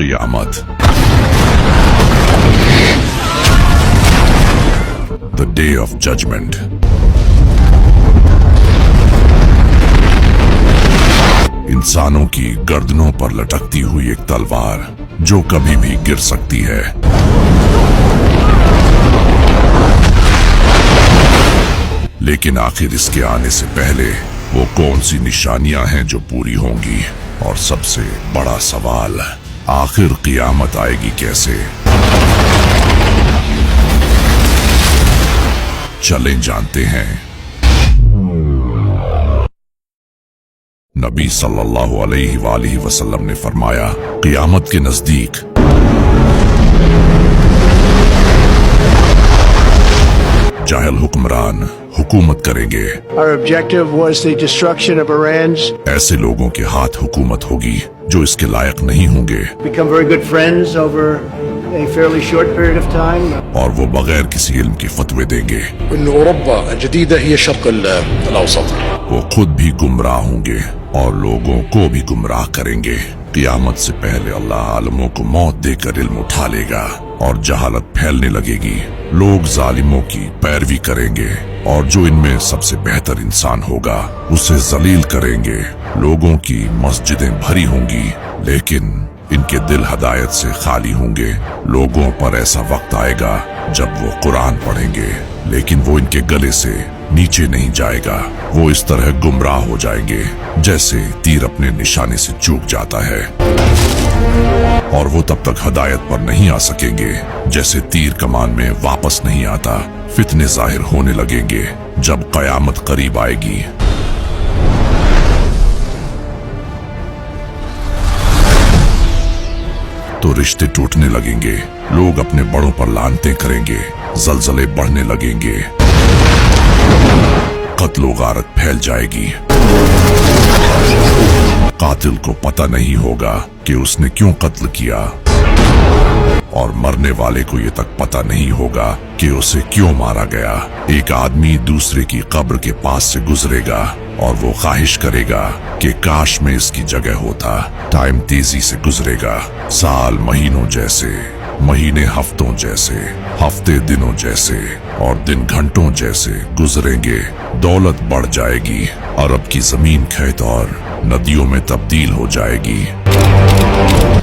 Qiyamah. The Day of Judgment. इंसानों की गर्दनों पर लटकती हुई एक तलवार जो कभी भी गिर सकती है। लेकिन आखिर इसके आने से पहले वो कौन सी निशानियां हैं जो पूरी होंगी? और सबसे बड़ा सवाल, आखिर क़यामत आएगी कैसे? चलें जानते हैं। नबी सल्लल्लाहु अलैहि वसल्लम ने फरमाया, क़यामत के नजदीक जाहिल हुक्मरान हुकूमत करेंगे। Our objective was the destruction of Iran's. ऐसे लोगों के हाथ हुकूमत होगी जो इसके लायक नहीं होंगे Become very good friends over a fairly short period of time. और वो बगैर किसी इल्म के फतवे देंगे। إن أوروبا الجديدة هي الشرق الأوسط. वो खुद भी गुमराह होंगे और लोगों को भी गुमराह करेंगे। क़यामत से पहले अल्लाह आलमों को मौत देकर इल्म उठा लेगा और जहालत फैलने लगेगी। लोग जालिमों की पैरवी करेंगे और जो इनमें सबसे बेहतर इंसान होगा उसे जलील करेंगे। लोगों की मस्जिदें भरी होंगी लेकिन इनके दिल हदायत से खाली होंगे। लोगों पर ऐसा वक्त आएगा जब वो कुरान पढ़ेंगे लेकिन वो इनके गले से नीचे नहीं जाएगा। वो इस तरह गुमराह हो जाएंगे जैसे तीर अपने निशाने से चूक जाता है और वो तब तक हदायत पर नहीं आ सकेंगे जैसे तीर कमान में वापस नहीं आता। फितने जाहिर होने लगेंगे जब क़यामत करीब आएगी। तो रिश्ते टूटने लगेंगे, लोग अपने बड़ों पर लानतें करेंगे, जलजले बढ़ने लगेंगे, कत्लो गारत फैल जाएगी। कातिल को पता नहीं होगा कि उसने क्यों कत्ल किया और मरने वाले को ये तक पता नहीं होगा कि उसे क्यों मारा गया। एक आदमी दूसरे की कब्र के पास से गुजरेगा और वो ख्वाहिश करेगा कि काश में इसकी जगह होता। टाइम तेजी से गुजरेगा, साल महीनों जैसे, महीने हफ्तों जैसे, हफ्ते दिनों जैसे और दिन घंटों जैसे गुजरेंगे। दौलत बढ़ जाएगी, अरब की जमीन खेत और नदियों में तब्दील हो जाएगी।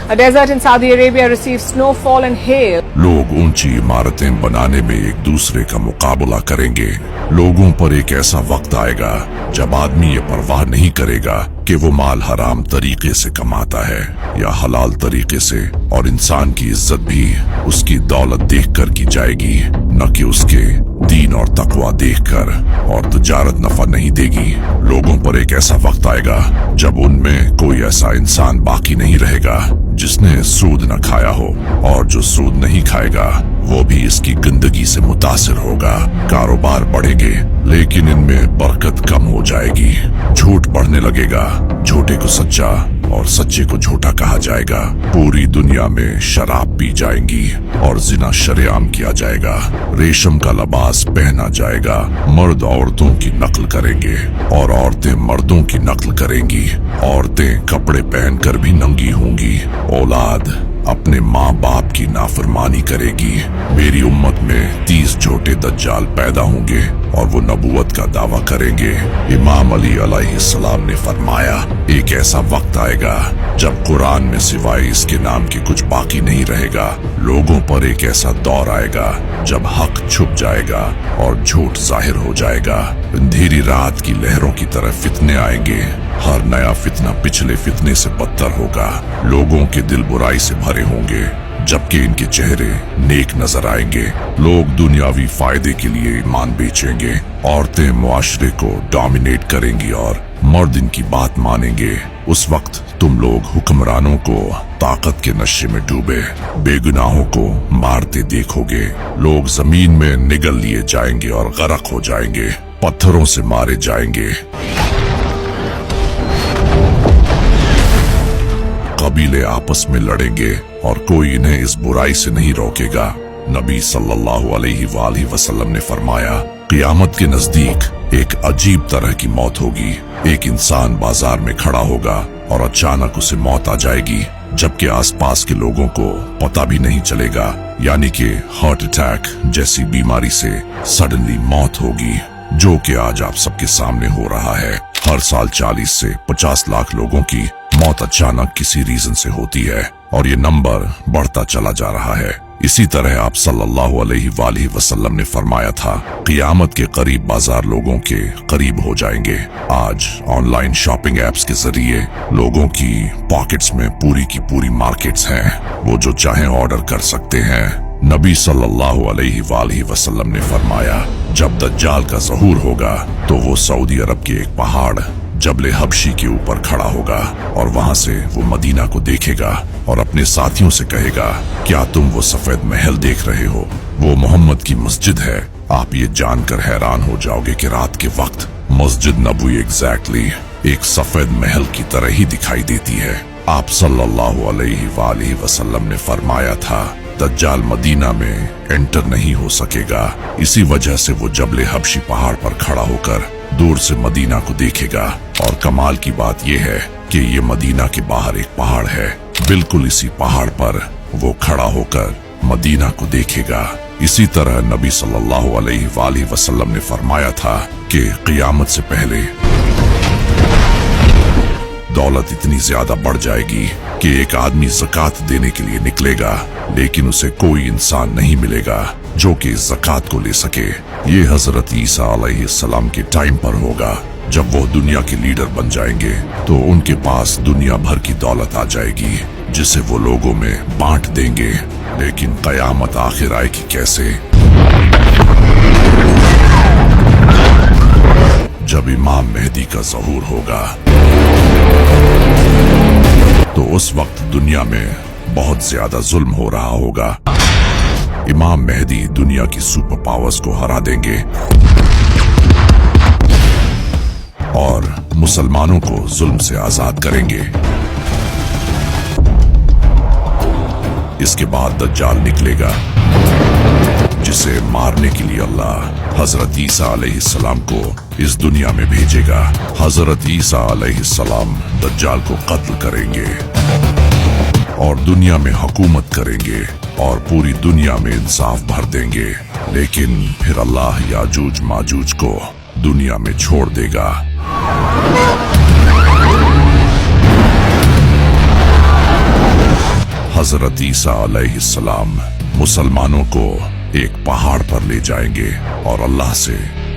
A desert in Saudi Arabia receives snowfall and hail. लोग ऊंची इमारतें बनाने में एक दूसरे का मुकाबला करेंगे। लोगों पर एक ऐसा वक्त आएगा जब आदमी ये परवाह नहीं करेगा कि वो माल हराम तरीके से कमाता है या हलाल तरीके से, और इंसान की इज्जत भी उसकी दौलत देखकर की जाएगी न कि उसके दीन और तकवा देखकर। और तिजारत नफा नहीं देगी। लोगों पर एक ऐसा वक्त आएगा जब उनमें कोई ऐसा इंसान बाकी नहीं रहेगा जिसने सूद न खाया हो, और जो सूद नहीं खाएगा वो भी इसकी गंदगी से मुतासिर होगा। कारोबार बढ़ेंगे लेकिन इनमें बरकत कम हो जाएगी। झूठ बढ़ने लगेगा, झूठे को सच्चा और सच्चे को झूठा कहा जाएगा। पूरी दुनिया में शराब पी जाएंगी और जिना शरेआम किया जाएगा। रेशम का लिबास पहना जाएगा। मर्द औरतों की नकल करेंगे और औरतें मर्दों की नकल करेंगी। औरतें कपड़े पहनकर भी नंगी होंगी। औलाद अपने माँ बाप की नाफरमानी करेगी। मेरी उम्मत में 30 छोटे दज्जाल पैदा होंगे और वो नबूवत का दावा करेंगे। इमाम अली अलैहिस्सलाम ने फरमाया, एक ऐसा वक्त आएगा जब कुरान में सिवाय इसके नाम के कुछ बाकी नहीं रहेगा। लोगों पर एक ऐसा दौर आएगा जब हक छुप जाएगा और झूठ जाहिर हो जाएगा। अंधेरी रात की लहरों की तरह फितने आएंगे। हर नया फितना पिछले फितने से बदतर होगा। लोगों के दिल बुराई से भरे होंगे जबकि इनके चेहरे नेक नजर आएंगे। लोग दुनियावी फायदे के लिए ईमान बेचेंगे। औरतें मुआशरे को डोमिनेट करेंगी और मर्द इनकी बात मानेंगे। उस वक्त तुम लोग हुक्मरानों को ताकत के नशे में डूबे बेगुनाहों को मारते देखोगे। लोग जमीन में निगल लिए जाएंगे और गरक हो जाएंगे, पत्थरों से मारे जाएंगे। कबीले आपस में लड़ेंगे और कोई इन्हें इस बुराई से नहीं रोकेगा। नबी सल्लल्लाहु अलैहि वसल्लम ने फरमाया, क़यामत के नजदीक एक अजीब तरह की मौत होगी। एक इंसान बाजार में खड़ा होगा और अचानक उसे मौत आ जाएगी, जबकि आसपास के लोगों को पता भी नहीं चलेगा। यानी कि हार्ट अटैक जैसी बीमारी से सडनली मौत होगी, जो कि आज आप सबके सामने हो रहा है। हर साल 40 से 50 लाख लोगों की मौत अचानक किसी रीजन से होती है और ये नंबर बढ़ता चला जा रहा है। इसी तरह आप सल्लल्लाहु अलैहि वसल्लम ने फरमाया था, क़ियामत के करीब बाजार लोगों के करीब हो जाएंगे। आज ऑनलाइन शॉपिंग एप्स के जरिए लोगों की पॉकेट्स में पूरी की पूरी मार्केट्स हैं। वो जो चाहे ऑर्डर कर सकते हैं। नबी सल्लल्लाहु अलैहि वसल्लम ने फरमाया, जब दज्जाल का ज़हूर होगा तो वो सऊदी अरब के एक पहाड़ जबले हबशी के ऊपर खड़ा होगा और वहां से वो मदीना को देखेगा और अपने साथियों से कहेगा, क्या तुम वो सफेद महल देख रहे हो? वो मोहम्मद की मस्जिद है। आप ये जानकर हैरान हो जाओगे कि रात के वक्त मस्जिद नबवी एग्जैक्टली एक सफेद महल की तरह ही दिखाई देती है। आप सल्लल्लाहु अलैहि वसल्लम ने फरमाया था, दज्जाल मदीना में एंटर नहीं हो सकेगा। इसी वजह से वो जबले हबशी पहाड़ पर खड़ा होकर दूर से मदीना को देखेगा। और कमाल की बात यह है कि ये मदीना के बाहर एक पहाड़ है। बिल्कुल इसी पहाड़ पर वो खड़ा होकर मदीना को देखेगा। इसी तरह नबी सल्लल्लाहु अलैहि वसल्लम ने फरमाया था कि क़ियामत से पहले दौलत इतनी ज्यादा बढ़ जाएगी कि एक आदमी ज़कात देने के लिए निकलेगा, लेकिन उसे कोई इंसान नहीं मिलेगा जो कि ज़कात को ले सके। ये हजरत ईसा अलैहिस्सलाम के टाइम पर होगा। जब वो दुनिया के लीडर बन जाएंगे तो उनके पास दुनिया भर की दौलत आ जाएगी, जिसे वो लोगों में बांट देंगे। लेकिन क़यामत आखिर आएगी कैसे? जब इमाम मेहदी का ज़हूर होगा तो उस वक्त दुनिया में बहुत ज्यादा जुल्म हो रहा होगा। इमाम मेहदी दुनिया की सुपर पावर्स को हरा देंगे और मुसलमानों को जुल्म से आजाद करेंगे। इसके बाद दज्जाल निकलेगा, जिसे मारने के लिए अल्लाह हजरत ईसा अलैहिस्सलाम को इस दुनिया में भेजेगा। हजरत ईसा अलैहिस्सलाम दज्जाल को कत्ल करेंगे और दुनिया में हुकूमत करेंगे और पूरी दुनिया में इंसाफ भर देंगे। लेकिन फिर अल्लाह याजूज माजूज को दुनिया में छोड़ देगा। हजरत ईसा अलैहिस्सलाम मुसलमानों को एक पहाड़ पर ले जाएंगे और अल्लाह से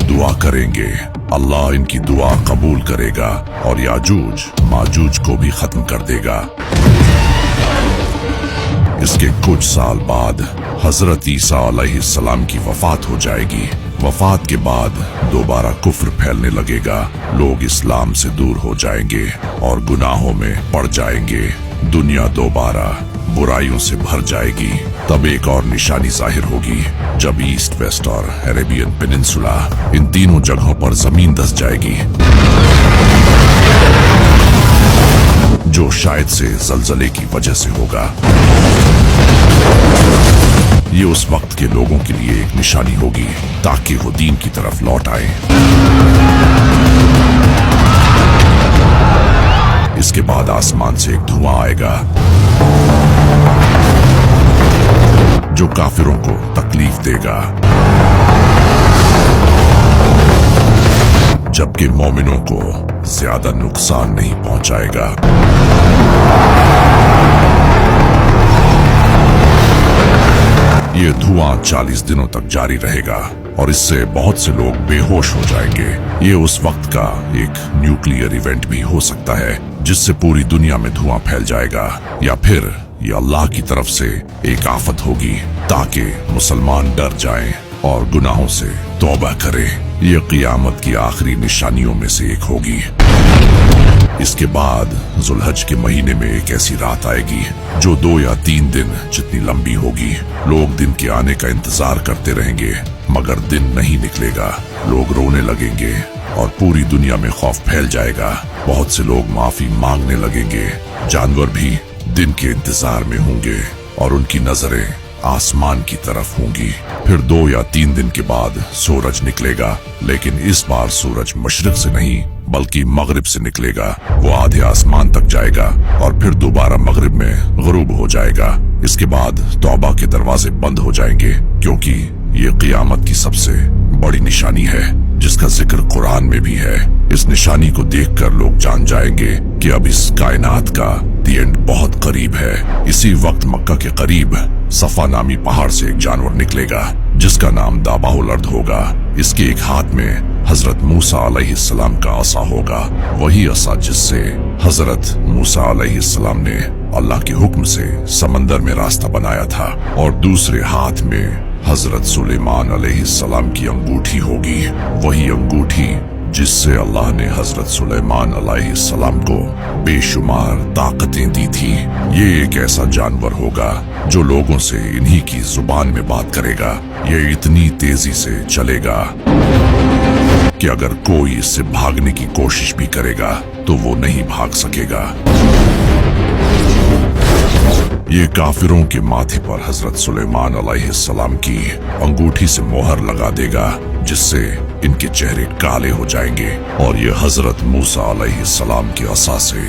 दुआ करेंगे। अल्लाह इनकी दुआ कबूल करेगा और याजूज माजूज को भी खत्म कर देगा। इसके कुछ साल बाद हजरत ईसा अलैहिस्सलाम की वफात हो जाएगी। वफात के बाद दोबारा कुफ्र फैलने लगेगा। लोग इस्लाम से दूर हो जाएंगे और गुनाहों में पड़ जाएंगे। दुनिया दोबारा बुराइयों से भर जाएगी। तब एक और निशानी जाहिर होगी, जब ईस्ट, वेस्ट और अरेबियन पेनिनसुला, इन तीनों जगहों पर जमीन धंस जाएगी, जो शायद से जलजले की वजह से होगा। ये उस वक्त के लोगों के लिए एक निशानी होगी ताकि वो दीन की तरफ लौट आए। इसके बाद आसमान से एक धुआं आएगा जो काफिरों को तकलीफ देगा, जबकि मोमिनों को ज्यादा नुकसान नहीं पहुंचाएगा। ये धुआं 40 दिनों तक जारी रहेगा और इससे बहुत से लोग बेहोश हो जाएंगे। ये उस वक्त का एक न्यूक्लियर इवेंट भी हो सकता है, जिससे पूरी दुनिया में धुआं फैल जाएगा, या फिर ये अल्लाह की तरफ से एक आफत होगी ताकि मुसलमान डर जाएं और गुनाहों से तौबा करें। ये क़ियामत की आखिरी निशानियों में से एक होगी। इसके बाद जुल्हज के महीने में एक ऐसी रात आएगी जो 2 या 3 दिन जितनी लंबी होगी। लोग दिन के आने का इंतजार करते रहेंगे, मगर दिन नहीं निकलेगा। लोग रोने लगेंगे और पूरी दुनिया में खौफ फैल जाएगा। बहुत से लोग माफी मांगने लगेंगे। जानवर भी दिन के इंतजार में होंगे और उनकी नजरें आसमान की तरफ होंगी। फिर 2 या 3 दिन के बाद सूरज निकलेगा, लेकिन इस बार सूरज मशरिक से नहीं बल्कि मगरिब से निकलेगा। वो आधे आसमान तक जाएगा और फिर दोबारा मगरिब में गुरूब हो जाएगा। इसके बाद तौबा के दरवाजे बंद हो जाएंगे, क्योंकि ये क़ियामत की सबसे बड़ी निशानी है, जिसका जिक्र कुरान में भी है। इस निशानी को देखकर लोग जान जाएंगे कि अब इस कायनात का दी एंड बहुत करीब है। इसी वक्त मक्का के करीब सफा नामी पहाड़ से एक जानवर निकलेगा, जिसका नाम दाबाहुल अर्द होगा। इसके एक हाथ में हजरत मूसा अलैहिस्सलाम का असा होगा, वही असा जिससे हजरत मूसा अलैहिस्सलाम ने अल्लाह के हुक्म से समंदर में रास्ता बनाया था, और दूसरे हाथ में हजरत सुलेमान अलैहिस्सलाम की अंगूठी होगी, वही अंगूठी जिससे अल्लाह ने हजरत सुलेमान अलैहिस्सलाम को बेशुमार ताकतें दी थी। ये एक ऐसा जानवर होगा जो लोगों से इन्हीं की जुबान में बात करेगा। ये इतनी तेजी से चलेगा कि अगर कोई इससे भागने की कोशिश भी करेगा तो वो नहीं भाग सकेगा। ये काफिरों के माथे पर हजरत सुलेमान अलैहिस्सलाम की अंगूठी से मोहर लगा देगा, जिससे इनके चेहरे काले हो जाएंगे, और ये हजरत मूसा अलैहिस्सलाम के असा से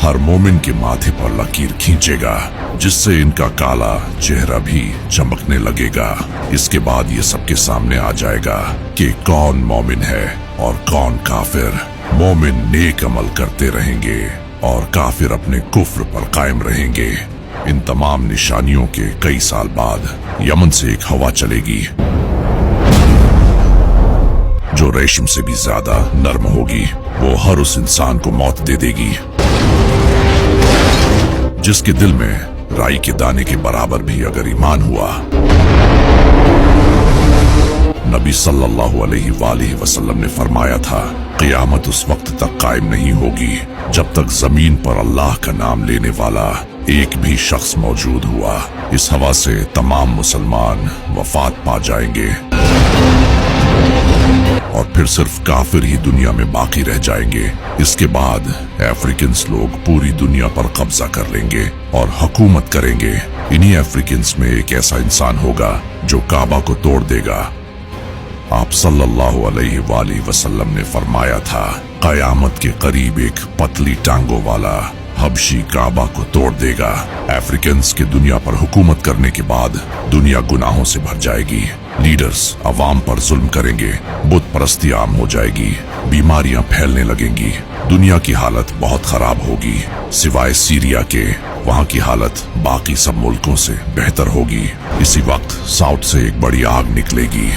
हर मोमिन के माथे पर लकीर खींचेगा, जिससे इनका काला चेहरा भी चमकने लगेगा। इसके बाद ये सबके सामने आ जाएगा कि कौन मोमिन है और कौन काफिर। मोमिन नेक अमल करते रहेंगे और काफिर अपने कुफ्र पर कायम रहेंगे। इन तमाम निशानियों के कई साल बाद यमन से एक हवा चलेगी, जो रेशम से भी ज्यादा नर्म होगी। वो हर उस इंसान को मौत दे देगी जिसके दिल में राई के दाने के बराबर भी अगर ईमान हुआ। नबी सल्लल्लाहु अलैहि वसल्लम ने फरमाया था, क़ियामत उस वक्त तक कायम नहीं होगी जब तक जमीन पर अल्लाह का नाम लेने वाला एक भी शख्स मौजूद हुआ। इस हवा से तमाम मुसलमान वफात पा जाएंगे और फिर सिर्फ काफिर ही दुनिया में बाकी रह जाएंगे। इसके बाद अफ्रीकन्स लोग पूरी दुनिया पर कब्जा कर लेंगे और हुकूमत करेंगे। इन्हीं अफ्रीकन्स में एक ऐसा इंसान होगा जो काबा को तोड़ देगा। आप सल्लल्लाहु अलैहि वसल्लम ने फरमाया था, क़यामत के करीब एक पतली टांगों वाला हबशी काबा को तोड़ देगा। अफ्रीकन्स के दुनिया पर हुकूमत करने के बाद दुनिया गुनाहों से भर जाएगी। लीडर्स अवाम पर जुल्म करेंगे, बुत परस्ती आम हो जाएगी, बीमारियां फैलने लगेंगी। दुनिया की हालत बहुत खराब होगी। सिवाय सीरिया के वहां की हालत बाकी सब मुल्कों से बेहतर होगी। इसी वक्त साउथ से एक बड़ी आग निकलेगी,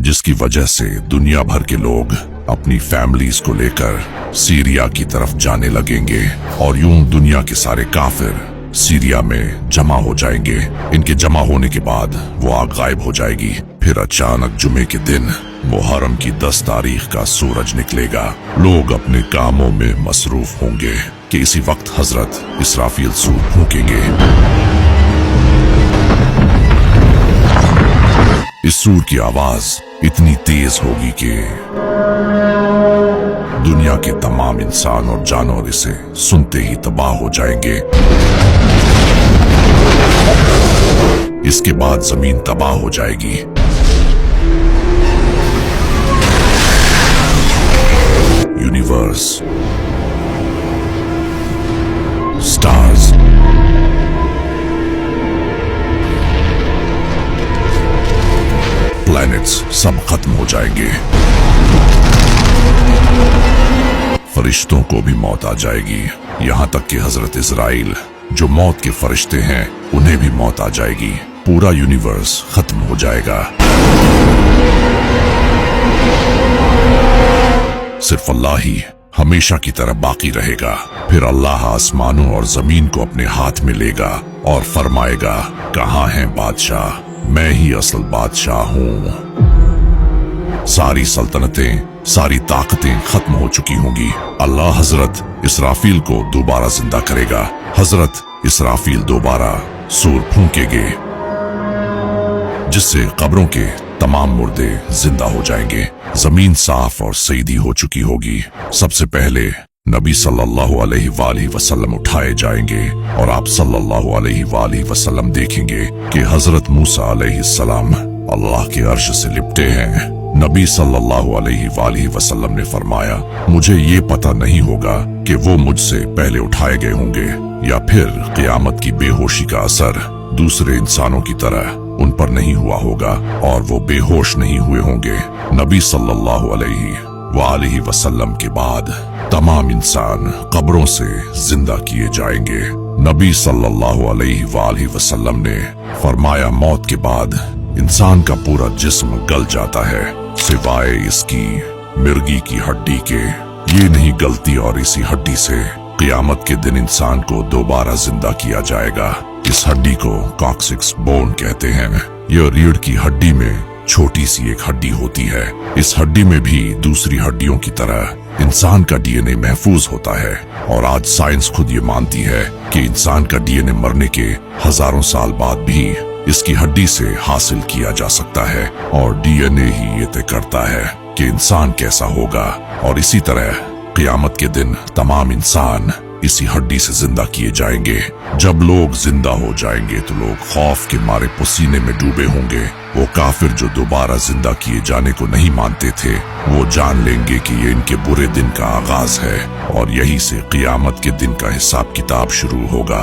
जिसकी वजह से दुनिया भर के लोग अपनी फैमिलीज को लेकर सीरिया की तरफ जाने लगेंगे, और यूं दुनिया के सारे काफिर सीरिया में जमा हो जाएंगे। इनके जमा होने के बाद वो आग गायब हो जाएगी। फिर अचानक जुमे के दिन मुहर्रम की 10 तारीख का सूरज निकलेगा। लोग अपने कामों में मसरूफ होंगे कि इसी वक्त हजरत इसराफील सूर फूंकेंगे। इस सूर की आवाज इतनी तेज होगी कि दुनिया के तमाम इंसान और जानवर इसे सुनते ही तबाह हो जाएंगे। इसके बाद जमीन तबाह हो जाएगी। यूनिवर्स, स्टार्स, प्लैनेट्स सब खत्म हो जाएंगे। फरिश्तों को भी मौत आ जाएगी, यहां तक कि हजरत इजराइल जो मौत के फरिश्ते हैं उन्हें भी मौत आ जाएगी। पूरा यूनिवर्स खत्म हो जाएगा। सिर्फ अल्लाह ही हमेशा की तरह बाकी रहेगा। फिर अल्लाह आसमानों और जमीन को अपने हाथ में लेगा और फरमाएगा, कहाँ है बादशाह? मैं ही असल बादशाह हूं। सारी सल्तनतें, सारी ताकतें खत्म हो चुकी होंगी। अल्लाह हजरत इसराफील को दोबारा जिंदा करेगा। हजरत इसराफील दोबारा सूर फूंकेंगे, जिससे कब्रों के तमाम मुर्दे जिंदा हो जाएंगे। जमीन साफ और सईदी हो चुकी होगी। सबसे पहले नबी सल्लल्लाहु अलैहि वसल्लम उठाए जाएंगे और आप सल्लल्लाहु अलैहि वसल्लम देखेंगे कि हजरत मूसा अलैहिस्सलाम अल्लाह के अर्श से लिपटे हैं। नबी सल्लल्लाहु अलैहि वसल्लम ने फरमाया, मुझे ये पता नहीं होगा कि वो मुझसे पहले उठाए गए होंगे या फिर क़यामत की बेहोशी का असर दूसरे इंसानों की तरह उन पर नहीं हुआ होगा और वो बेहोश नहीं हुए होंगे। नबी सल्लल्लाहु अलैहि वसल्लम के बाद तमाम इंसान कब्रों से जिंदा किए जाएंगे। नबी सल्लल्लाहु अलैहि वसल्लम ने फरमाया, मौत के बाद इंसान का पूरा जिस्म गल जाता है सिवाय इसकी मिर्गी की हड्डी के। ये नहीं गलती और इसी हड्डी से क़यामत के दिन इंसान को दोबारा जिंदा किया जाएगा। इस हड्डी को कॉक्सिक्स बोन कहते हैं। यह रीढ़ की हड्डी में छोटी सी एक हड्डी होती है। इस हड्डी में भी दूसरी हड्डियों की तरह इंसान का डीएनए महफूज होता है और आज साइंस खुद ये मानती है कि इंसान का डीएनए मरने के हजारों साल बाद भी इसकी हड्डी से हासिल किया जा सकता है और डीएनए ही ये तय करता है कि इंसान कैसा होगा। और इसी तरह क़यामत के दिन तमाम इंसान इसी हड्डी से जिंदा किए जाएंगे। जब लोग जिंदा हो जाएंगे तो लोग खौफ के मारे पसीने में डूबे होंगे। वो काफिर जो दोबारा जिंदा किए जाने को नहीं मानते थे, वो जान लेंगे कि ये इनके बुरे दिन का आगाज है और यही से क़यामत के दिन का हिसाब किताब शुरू होगा।